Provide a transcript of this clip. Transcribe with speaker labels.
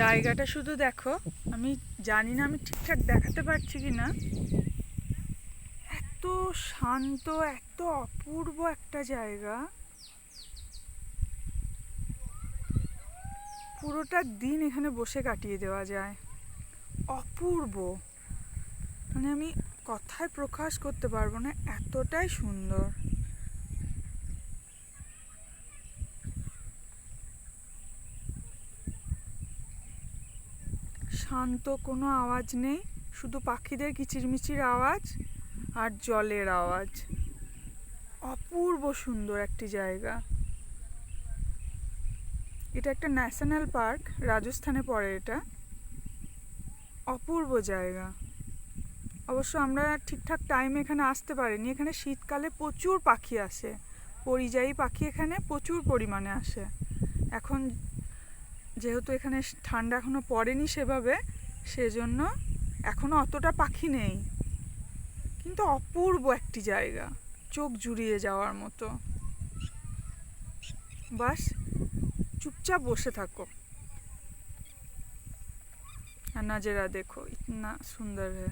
Speaker 1: জায়গাটা শুধু দেখো। আমি জানি না আমি ঠিকঠাক দেখাতে পারছি কি না। এত শান্ত, এত অপূর্ব একটা জায়গা। পুরোটা দিন এখানে বসে কাটিয়ে দেওয়া যায়। অপূর্ব, মানে আমি কথায় প্রকাশ করতে পারবো না, এতটাই সুন্দর। শান্ত, কোনো আওয়াজ নেই, শুধু পাখিদের কিচিরমিচির আওয়াজ আর জলের আওয়াজ। অপূর্ব সুন্দর একটি জায়গা। এটা একটা ন্যাশনাল পার্ক, রাজস্থানে পড়ে এটা। অপূর্ব জায়গা। অবশ্য আমরা ঠিকঠাক টাইমে এখানে আসতে পারিনি। এখানে শীতকালে প্রচুর পাখি আসে, পরিযায়ী পাখি এখানে প্রচুর পরিমাণে আসে। এখন যেহেতু এখানে ঠান্ডা এখনো পড়েনি সেভাবে, সেজন্য এখনো অতটা পাখি নেই, কিন্তু অপূর্ব একটি জায়গা, চোখ জুড়িয়ে যাওয়ার মতো। বাস চুপচাপ বসে থাকো আর नज़ारा देखो, इतना सुंदर है।